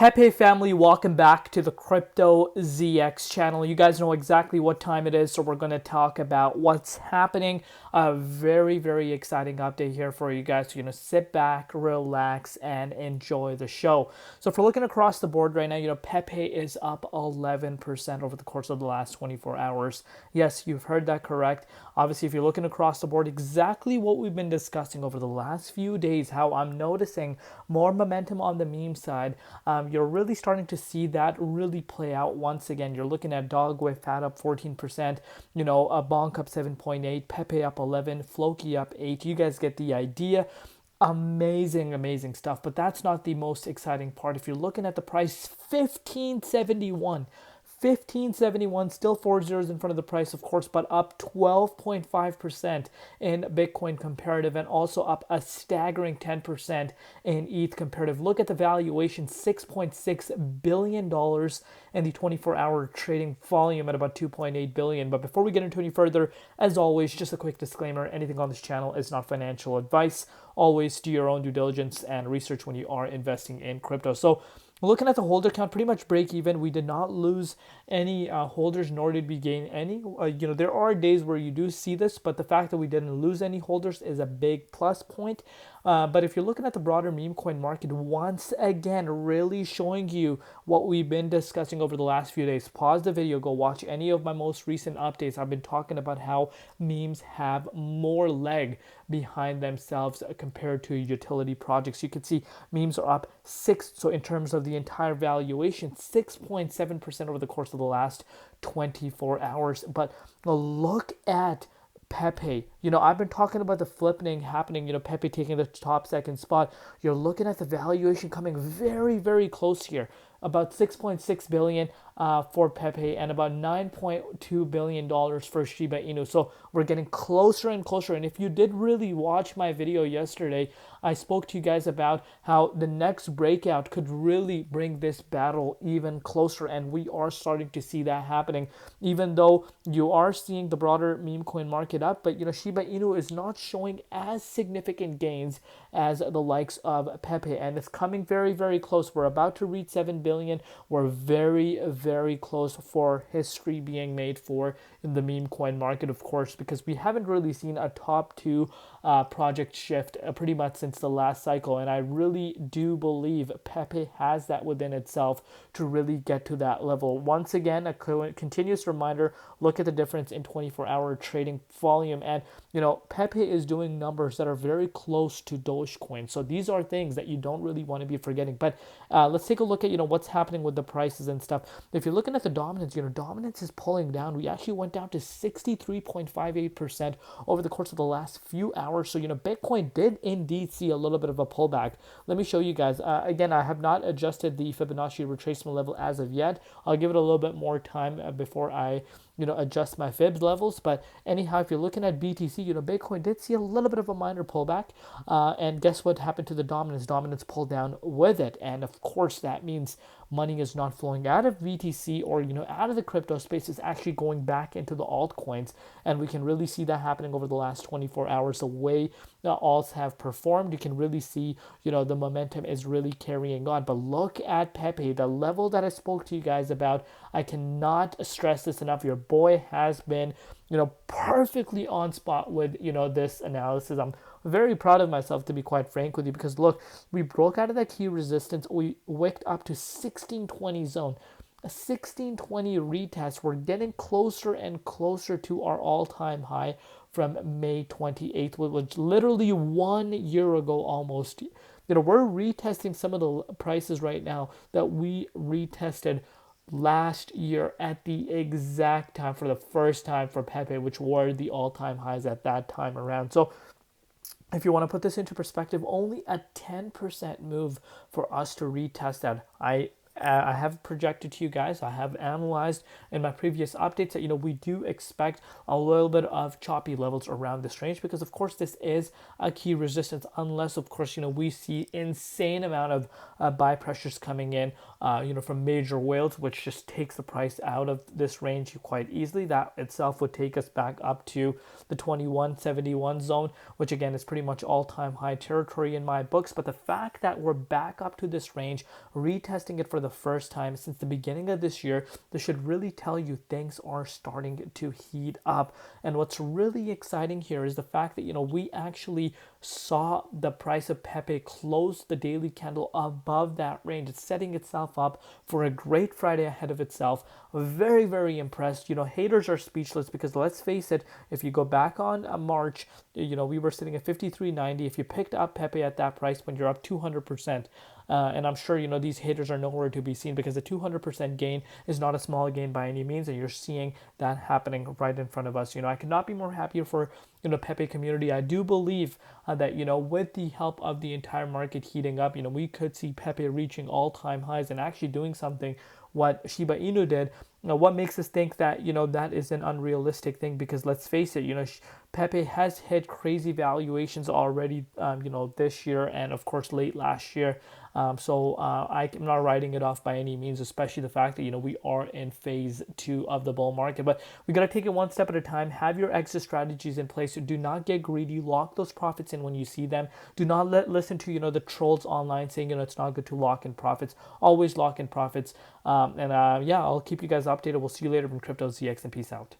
Pepe family, welcome back to the Crypto ZX channel. You guys know exactly what time it is, so we're going to talk about what's happening. A very, very exciting update here for you guys. So, sit back, relax, and enjoy the show. So if we're looking across the board right now, Pepe is up 11% over the course of the last 24 hours. Yes, you've heard that correct. Obviously, if you're looking across the board, exactly what we've been discussing over the last few days, how I'm noticing more momentum on the meme side. You're really starting to see that really play out once again. You're looking at Dog with Fat up 14%, a Bonk up 7.8, Pepe up 11, Floki up 8. You guys get the idea. Amazing stuff. But that's not the most exciting part. If you're looking at the price, 1571, still 4 zeros in front of the price, of course, but up 12.5% in Bitcoin comparative, and also up a staggering 10% in ETH comparative. Look at the valuation, $6.6 billion in the 24-hour trading volume at about 2.8 billion. But before we get into any further, as always, just a quick disclaimer, anything on this channel is not financial advice. Always do your own due diligence and research when you are investing in crypto. So looking at the holder count, pretty much break even. We did not lose any holders, nor did we gain any. There are days where you do see this, but the fact that we didn't lose any holders is a big plus point. But if you're looking at the broader meme coin market, once again, really showing you what we've been discussing over the last few days. Pause the video, go watch any of my most recent updates. I've been talking about how memes have more leg behind themselves compared to utility projects. You can see memes are up 6, so in terms of the entire valuation, 6.7% over the course of the last 24 hours. But look at Pepe. I've been talking about the flipping happening, Pepe taking the top second spot. You're looking at the valuation coming very, very close here. About 6.6 billion for Pepe and about $9.2 billion for Shiba Inu. So we're getting closer and closer. And if you did really watch my video yesterday, I spoke to you guys about how the next breakout could really bring this battle even closer. And we are starting to see that happening, even though you are seeing the broader meme coin market up. But, Shiba Inu is not showing as significant gains as the likes of Pepe. And it's coming very, very close. We're about to reach 7 billion. We're very, very close for history being made for in the meme coin market, of course, because we haven't really seen a top 2 project shift pretty much since the last cycle. And I really do believe Pepe has that within itself to really get to that level. Once again, a continuous reminder, look at the difference in 24-hour trading volume. And, Pepe is doing numbers that are very close to Dogecoin. So these are things that you don't really want to be forgetting. But let's take a look at, what's happening with the prices and stuff. If you're looking at the dominance, dominance is pulling down. We actually went down to 63.58% over the course of the last few hours. So, Bitcoin did indeed see a little bit of a pullback. Let me show you guys. Again, I have not adjusted the Fibonacci retracement level as of yet. I'll give it a little bit more time before I adjust my fibs levels. But anyhow, if you're looking at BTC, Bitcoin did see a little bit of a minor pullback. And guess what happened to the dominance? Dominance pulled down with it. And of course, that means money is not flowing out of BTC or, out of the crypto space. It's actually going back into the altcoins. And we can really see that happening over the last 24 hours. The way the alts have performed, you can really see, the momentum is really carrying on. But look at Pepe, the level that I spoke to you guys about. I cannot stress this enough. Your boy has been, perfectly on spot with, this analysis. I'm very proud of myself, to be quite frank with you, because look, we broke out of that key resistance. We wicked up to 1620 zone. A 1620 retest. We're getting closer and closer to our all-time high from May 28th, which was literally 1 year ago almost. We're retesting some of the prices right now that we retested last year at the exact time for the first time for Pepe, which were the all-time highs at that time around. So if you want to put this into perspective, only a 10% move for us to retest that. I I have projected to you guys, I have analyzed in my previous updates that, we do expect a little bit of choppy levels around this range, because of course this is a key resistance, unless of course, we see insane amount of buy pressures coming in, from major whales, which just takes the price out of this range quite easily. That itself would take us back up to the 2171 zone, which again is pretty much all-time high territory in my books. But the fact that we're back up to this range, retesting it for the first time since the beginning of this year, this should really tell you things are starting to heat up. And what's really exciting here is the fact that, we actually saw the price of Pepe close the daily candle above that range. It's setting itself up for a great Friday ahead of itself. Very, very impressed. Haters are speechless, because let's face it, if you go back on March, we were sitting at 53.90. If you picked up Pepe at that price point, you're up 200%. And I'm sure, these haters are nowhere to be seen, because a 200% gain is not a small gain by any means. And you're seeing that happening right in front of us. I could not be more happier for, Pepe community. I do believe that, with the help of the entire market heating up, we could see Pepe reaching all-time highs and actually doing something what Shiba Inu did. What makes us think that, that is an unrealistic thing? Because let's face it, Pepe has hit crazy valuations already, this year, and of course late last year. So I'm not writing it off by any means, especially the fact that, we are in phase 2 of the bull market. But we got to take it one step at a time. Have your exit strategies in place. Do not get greedy. Lock those profits in when you see them. Do not listen to, the trolls online saying, it's not good to lock in profits. Always lock in profits. Yeah, I'll keep you guys updated. We'll see you later from Crypto ZX, and peace out.